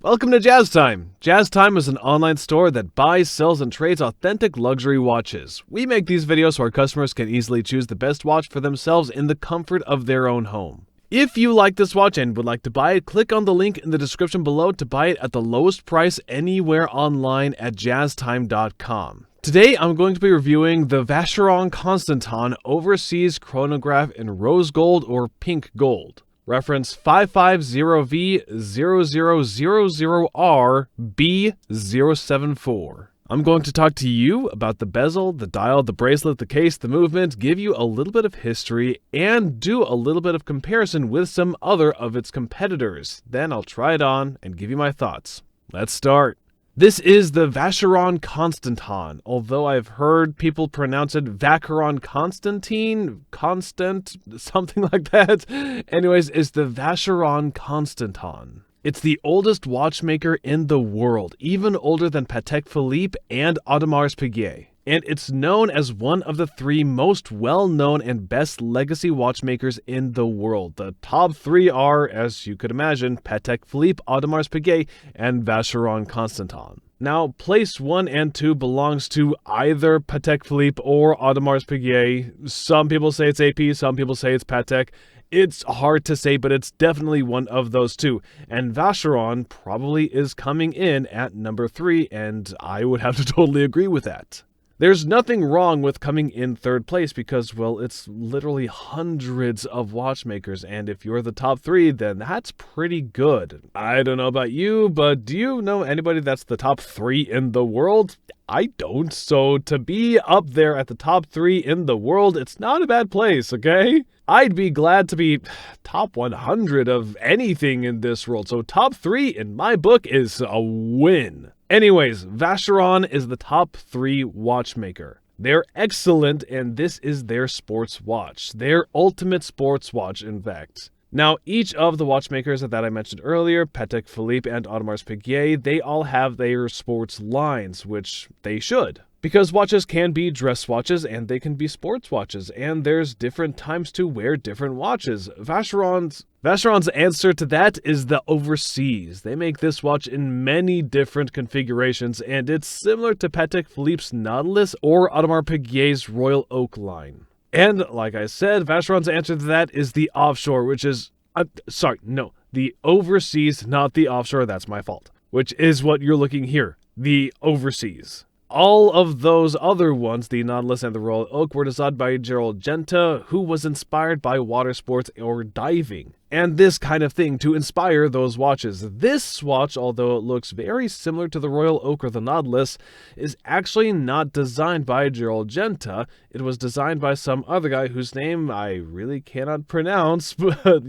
Welcome to Jaztime. Jaztime is an online store that buys, sells, and trades authentic luxury watches. We make these videos so our customers can easily choose the best watch for themselves in the comfort of their own home. If you like this watch and would like to buy it, click on the link in the description below to buy it at the lowest price anywhere online at jaztime.com. Today, I'm going to be reviewing the Vacheron Constantin Overseas Chronograph in rose gold or pink gold. Reference 550V000R-B074. I'm going to talk to you about the bezel, the dial, the bracelet, the case, the movement, give you a little bit of history, and do a little bit of comparison with some other of its competitors. Then I'll try it on and give you my thoughts. Let's start. This is the Vacheron Constantin, although I've heard people pronounce it Vacheron Constantin, something like that. Anyways, it's the Vacheron Constantin. It's the oldest watchmaker in the world, even older than Patek Philippe and Audemars Piguet. And it's known as one of the three most well-known and best legacy watchmakers in the world. The top three are, as you could imagine, Patek Philippe, Audemars Piguet, and Vacheron Constantin. Now, place 1 and 2 belongs to either Patek Philippe or Audemars Piguet. Some people say it's AP, some people say it's Patek. It's hard to say, but it's definitely one of those two. And Vacheron probably is coming in at number 3, and I would have to totally agree with that. There's nothing wrong with coming in third place because, well, it's literally hundreds of watchmakers, and if you're the top 3, then that's pretty good. I don't know about you, but do you know anybody that's the top 3 in the world? I don't, so to be up there at the top 3 in the world, it's not a bad place, okay? I'd be glad to be top 100 of anything in this world, so top 3 in my book is a win. Anyways, Vacheron is the top 3 watchmaker. They're excellent, and this is their sports watch. Their ultimate sports watch, in fact. Now, each of the watchmakers that I mentioned earlier, Patek Philippe and Audemars Piguet, they all have their sports lines, which they should. Because watches can be dress watches and they can be sports watches, and there's different times to wear different watches. Vacheron's answer to that is the Overseas. They make this watch in many different configurations, and it's similar to Patek Philippe's Nautilus or Audemars Piguet's Royal Oak line. And like I said, Vacheron's answer to that is the Offshore, which is... the Overseas, not the Offshore, that's my fault. Which is what you're looking here, the Overseas. All of those other ones, the Nautilus and the Royal Oak, were designed by Gerald Genta, who was inspired by water sports or diving, and this kind of thing to inspire those watches. This watch, although it looks very similar to the Royal Oak or the Nautilus, is actually not designed by Gerald Genta. It was designed by some other guy whose name I really cannot pronounce,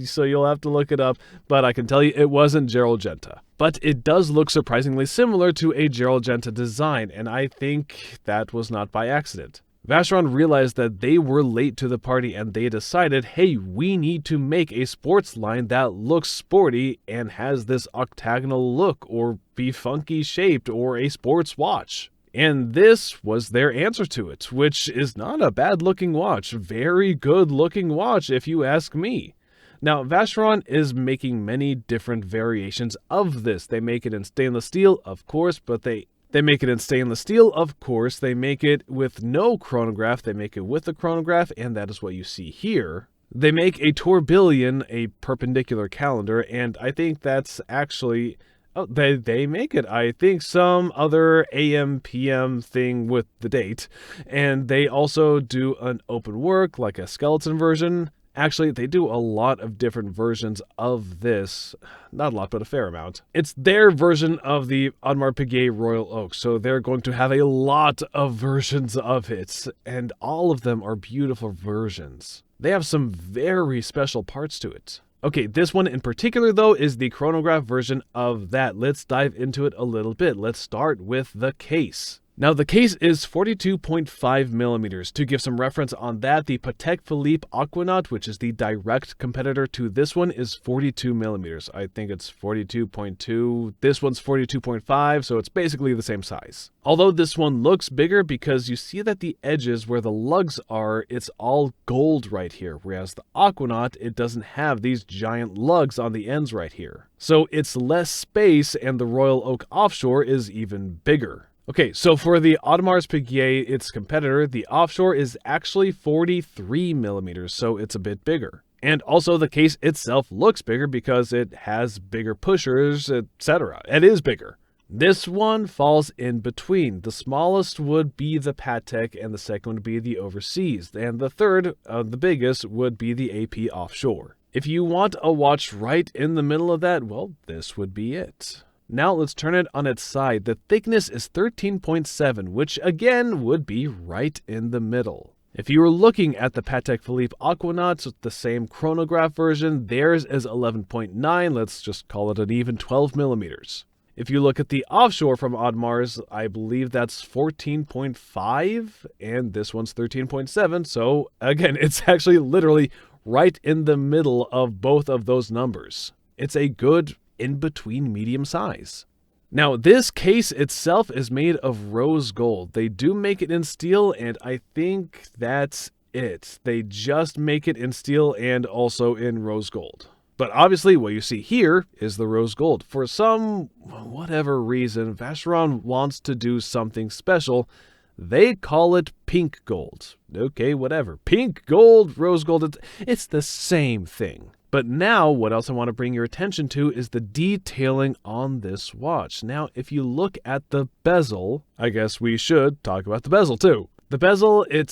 so you'll have to look it up, but I can tell you it wasn't Gerald Genta. But it does look surprisingly similar to a Gerald Genta design, and I think that was not by accident. Vacheron realized that they were late to the party and they decided, hey, we need to make a sports line that looks sporty and has this octagonal look or be funky shaped or a sports watch. And this was their answer to it, which is not a bad looking watch. Very good looking watch if you ask me. Now, Vacheron is making many different variations of this. They make it in stainless steel, of course, but they make it in stainless steel, of course. They make it with no chronograph. They make it with a chronograph, and that is what you see here. They make a tourbillon, a perpendicular calendar, and I think that's actually... Oh, they make it, I think, some other AM, PM thing with the date. And they also do an open work, like a skeleton version. Actually, they do a lot of different versions of this. Not a lot, but a fair amount. It's their version of the Audemars Piguet Royal Oak, so they're going to have a lot of versions of it, and all of them are beautiful versions. They have some very special parts to it. Okay, this one in particular, though, is the chronograph version of that. Let's dive into it a little bit. Let's start with the case. Now the case is 42.5 millimeters. To give some reference on that, the Patek Philippe Aquanaut, which is the direct competitor to this one, is 42 millimeters. I think it's 42.2. This one's 42.5, so it's basically the same size. Although this one looks bigger because you see that the edges where the lugs are, it's all gold right here, whereas the Aquanaut, it doesn't have these giant lugs on the ends right here. So it's less space, and the Royal Oak Offshore is even bigger. Okay, so for the Audemars Piguet, its competitor, the Offshore is actually 43 millimeters, so it's a bit bigger. And also the case itself looks bigger because it has bigger pushers, etc. It is bigger. This one falls in between. The smallest would be the Patek, and the second would be the Overseas, and the third, the biggest, would be the AP Offshore. If you want a watch right in the middle of that, well, this would be it. Now let's turn it on its side. The thickness is 13.7, which again would be right in the middle. If you were looking at the Patek Philippe Aquanauts, the same chronograph version, theirs is 11.9. Let's just call it an even 12 millimeters. If you look at the Offshore from Audemars, I believe that's 14.5, and this one's 13.7. So again, it's actually literally right in the middle of both of those numbers. It's a good in-between medium size. Now, this case itself is made of rose gold. They do make it in steel, and I think that's it. They just make it in steel and also in rose gold. But obviously, what you see here is the rose gold. For some, whatever reason, Vacheron wants to do something special. They call it pink gold. Okay, whatever. Pink gold, rose gold, it's the same thing. But now, what else I want to bring your attention to is the detailing on this watch. Now, if you look at the bezel, I guess we should talk about the bezel too. The bezel, it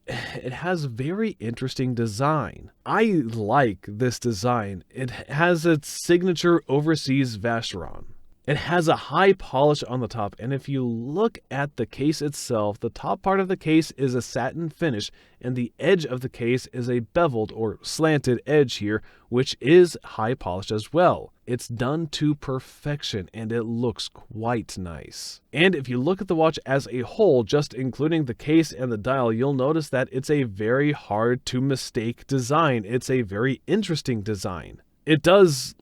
has very interesting design. I like this design. It has its signature Overseas Vacheron. It has a high polish on the top, and if you look at the case itself, the top part of the case is a satin finish, and the edge of the case is a beveled or slanted edge here, which is high polish as well. It's done to perfection, and it looks quite nice. And if you look at the watch as a whole, just including the case and the dial, you'll notice that it's a very hard to mistake design. It's a very interesting design. It does,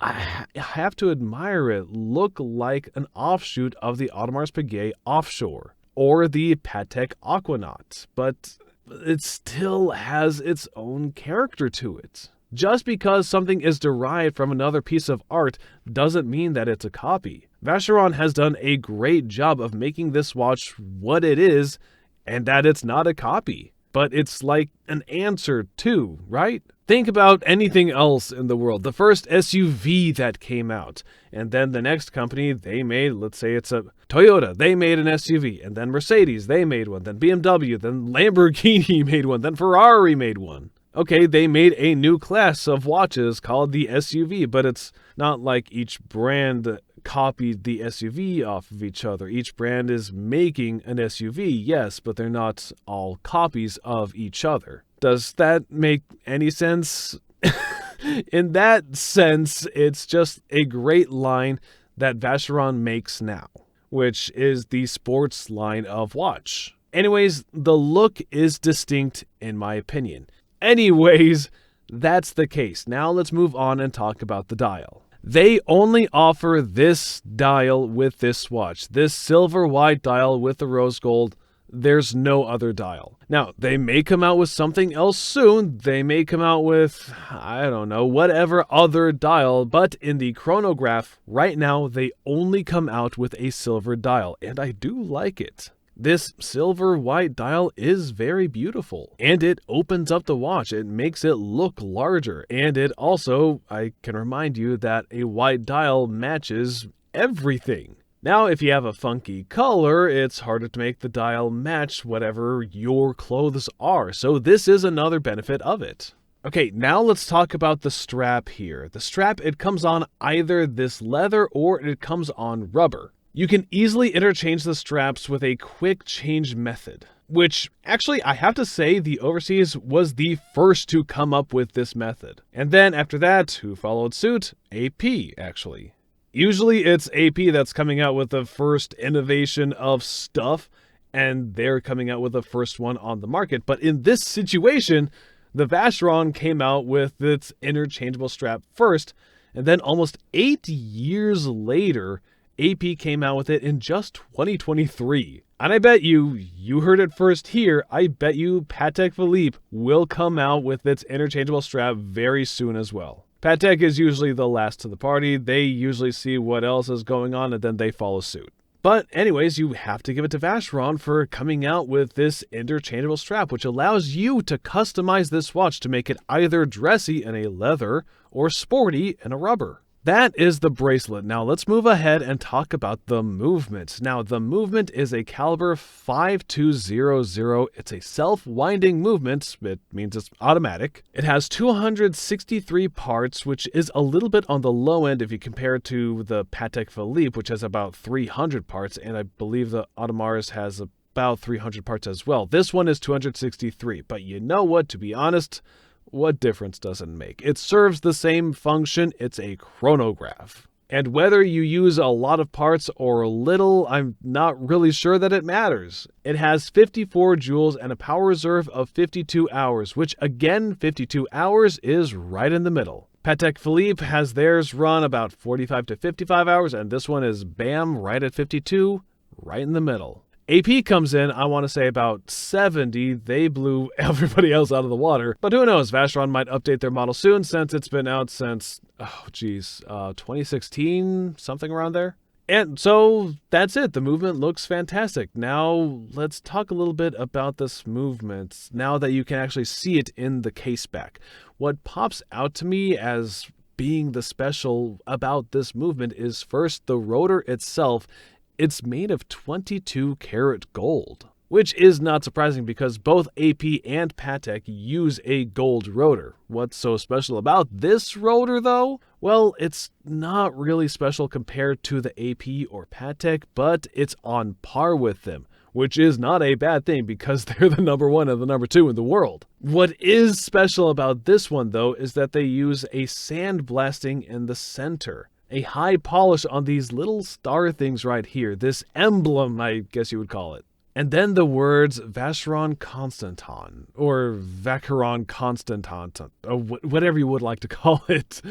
I have to admire it, look like an offshoot of the Audemars Piguet Offshore or the Patek Aquanaut, but it still has its own character to it. Just because something is derived from another piece of art doesn't mean that it's a copy. Vacheron has done a great job of making this watch what it is, and that it's not a copy. But it's like an answer too, right? Think about anything else in the world. The first SUV that came out, and then the next company, they made, let's say it's a Toyota, they made an SUV, and then Mercedes, they made one, then BMW, then Lamborghini made one, then Ferrari made one. Okay, they made a new class of watches called the SUV, but it's not like each brand copied the SUV off of each other. Each brand is making an SUV, yes, but they're not all copies of each other. Does that make any sense? In that sense, it's just a great line that Vacheron makes now, which is the sports line of watch. Anyways, the look is distinct in my opinion. Anyways, that's the case. Now let's move on and talk about the dial. They only offer this dial with this watch, this silver white dial with the rose gold. There's no other dial. Now, they may come out with something else soon. They may come out with, I don't know, whatever other dial, but in the chronograph, right now, they only come out with a silver dial, and I do like it. This silver white dial is very beautiful, and it opens up the watch. It makes it look larger, and it also, I can remind you that a white dial matches everything. Now, if you have a funky color, it's harder to make the dial match whatever your clothes are, so this is another benefit of it. Okay, now let's talk about the strap here. The strap, it comes on either this leather or it comes on rubber. You can easily interchange the straps with a quick change method, which actually I have to say the Overseas was the first to come up with this method. And then after that, who followed suit? AP, actually. Usually it's AP that's coming out with the first innovation of stuff, and they're coming out with the first one on the market. But in this situation, the Vacheron came out with its interchangeable strap first, and then almost 8 years later, AP came out with it in just 2023. And I bet you heard it first here, I bet you Patek Philippe will come out with its interchangeable strap very soon as well. Patek is usually the last to the party. They usually see what else is going on and then they follow suit. But anyways, you have to give it to Vacheron for coming out with this interchangeable strap, which allows you to customize this watch to make it either dressy in a leather or sporty in a rubber. That is the bracelet. Now let's move ahead and talk about the movement. Now the movement is a caliber 5200. It's a self-winding movement. It means it's automatic. It has 263 parts, which is a little bit on the low end if you compare it to the Patek Philippe, which has about 300 parts, and I believe the Audemars has about 300 parts as well. This one is 263, but you know what, to be honest, what difference does it make? It serves the same function. It's a chronograph. And whether you use a lot of parts or little, I'm not really sure that it matters. It has 54 joules and a power reserve of 52 hours, which again, 52 hours is right in the middle. Patek Philippe has theirs run about 45 to 55 hours, and this one is bam, right at 52, right in the middle. AP comes in, I want to say about 70. They blew everybody else out of the water. But who knows, Vacheron might update their model soon since it's been out since, 2016, something around there. And so that's it. The movement looks fantastic. Now let's talk a little bit about this movement now that you can actually see it in the case back. What pops out to me as being the special about this movement is first the rotor itself. It's made of 22 karat gold, which is not surprising because both AP and Patek use a gold rotor. What's so special about this rotor though? Well, it's not really special compared to the AP or Patek, but it's on par with them, which is not a bad thing because they're the number one and the number two in the world. What is special about this one though is that they use a sandblasting in the center. A high polish on these little star things right here, this emblem, I guess you would call it. And then the words Vacheron Constantin, or Vacheron Constantin, or whatever you would like to call it.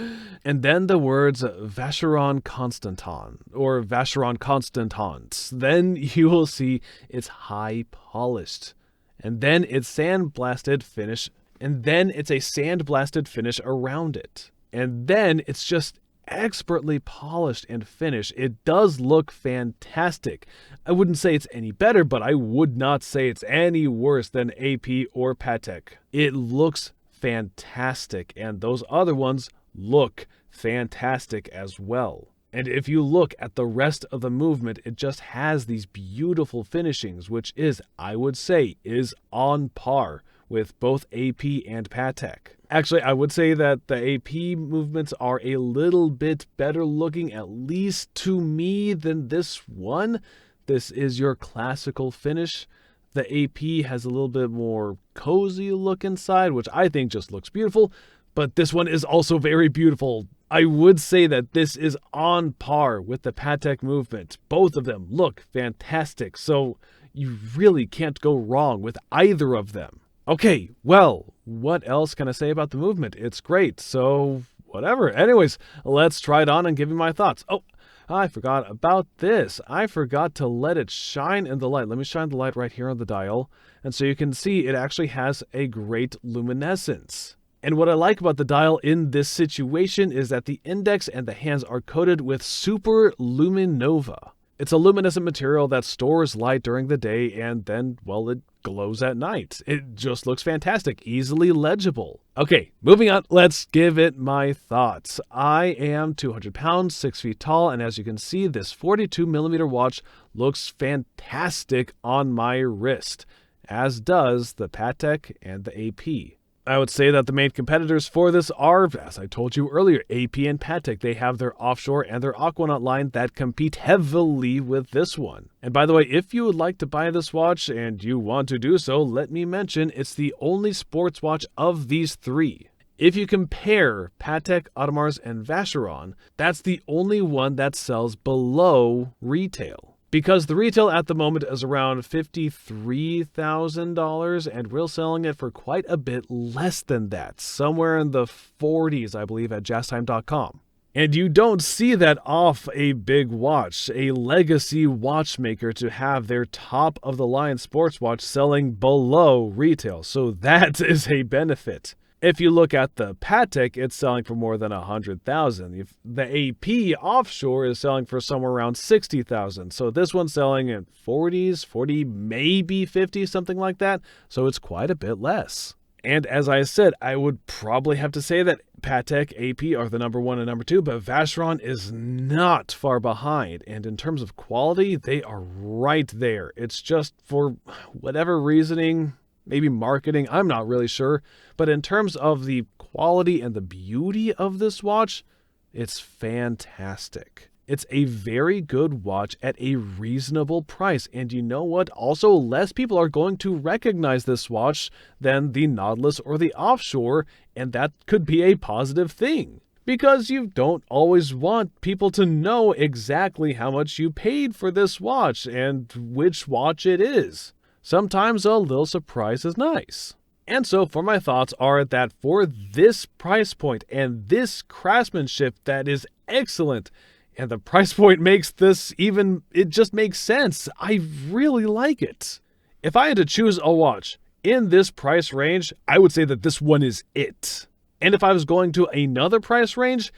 And then the words Vacheron Constantin, or Vacheron Constantins. Then you will see it's high polished. And then it's sandblasted finish, and then it's a sandblasted finish around it. And then it's just expertly polished and finished. It does look fantastic. I wouldn't say it's any better, but I would not say it's any worse than AP or Patek. It looks fantastic, and those other ones look fantastic as well. And if you look at the rest of the movement, it just has these beautiful finishings, which is, I would say, is on par with both AP and Patek. Actually, I would say that the AP movements are a little bit better looking, at least to me, than this one. This is your classical finish. The AP has a little bit more cozy look inside, which I think just looks beautiful, but this one is also very beautiful. I would say that this is on par with the Patek movement. Both of them look fantastic, so you really can't go wrong with either of them. Okay, well, what else can I say about the movement? It's great, so whatever. Anyways, let's try it on and give you my thoughts. Oh, I forgot about this. I forgot to let it shine in the light. Let me shine the light right here on the dial. And so you can see it actually has a great luminescence. And what I like about the dial in this situation is that the index and the hands are coated with super luminova. It's a luminescent material that stores light during the day and then, well, it glows at night. It just looks fantastic, easily legible. Okay, moving on, let's give it my thoughts. I am 200 pounds, 6 feet tall, and as you can see, this 42mm watch looks fantastic on my wrist, as does the Patek and the AP. I would say that the main competitors for this are, as I told you earlier, AP and Patek. They have their offshore and their Aquanaut line that compete heavily with this one. And by the way, if you would like to buy this watch and you want to do so, let me mention it's the only sports watch of these three. If you compare Patek, Audemars, and Vacheron, that's the only one that sells below retail. Because the retail at the moment is around $53,000 and we're selling it for quite a bit less than that, somewhere in the 40s, I believe, at Jaztime.com. And you don't see that off a big watch, a legacy watchmaker, to have their top-of-the-line sports watch selling below retail. So that is a benefit. If you look at the Patek, it's selling for more than $100,000. The AP offshore is selling for somewhere around $60,000. So this one's selling at 40s, 40, maybe 50, something like that. So it's quite a bit less. And as I said, I would probably have to say that Patek, AP are the number one and number two, but Vacheron is not far behind. And in terms of quality, they are right there. It's just for whatever reasoning, maybe marketing, I'm not really sure. But in terms of the quality and the beauty of this watch, it's fantastic. It's a very good watch at a reasonable price. And you know what? Also, less people are going to recognize this watch than the Nautilus or the Offshore, and that could be a positive thing. Because you don't always want people to know exactly how much you paid for this watch and which watch it is. Sometimes a little surprise is nice. And so for my thoughts are that for this price point and this craftsmanship that is excellent, and the price point makes this it just makes sense. I really like it. If I had to choose a watch in this price range, I would say that this one is it. And if I was going to another price range,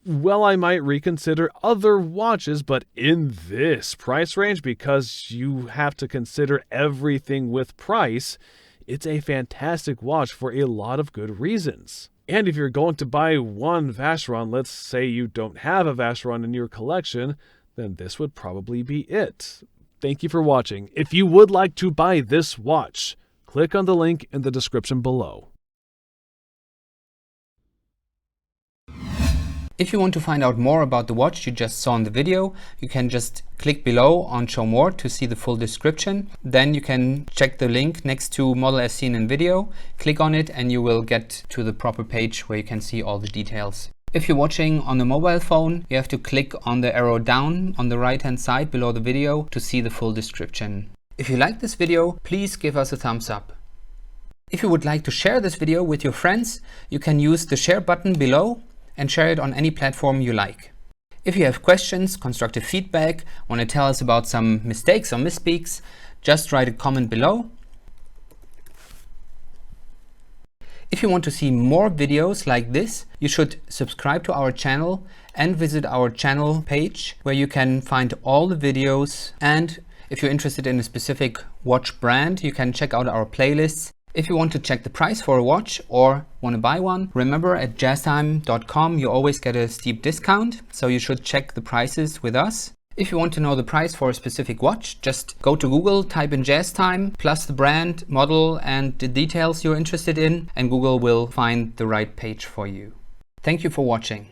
well, I might reconsider other watches, but in this price range, because you have to consider everything with price, it's a fantastic watch for a lot of good reasons. And if you're going to buy one Vacheron, let's say you don't have a Vacheron in your collection, then this would probably be it. Thank you for watching. If you would like to buy this watch, click on the link in the description below. If you want to find out more about the watch you just saw in the video, you can just click below on Show More to see the full description. Then you can check the link next to model as seen in video, click on it and you will get to the proper page where you can see all the details. If you're watching on a mobile phone, you have to click on the arrow down on the right hand side below the video to see the full description. If you like this video, please give us a thumbs up. If you would like to share this video with your friends, you can use the share button below and share it on any platform you like. If you have questions, constructive feedback, want to tell us about some mistakes or misspeaks, just write a comment below. If you want to see more videos like this, you should subscribe to our channel and visit our channel page where you can find all the videos. And if you're interested in a specific watch brand, you can check out our playlists. If you want to check the price for a watch or want to buy one, remember at Jaztime.com you always get a steep discount, so you should check the prices with us. If you want to know the price for a specific watch, just go to Google, type in Jaztime, plus the brand, model and the details you're interested in, and Google will find the right page for you. Thank you for watching.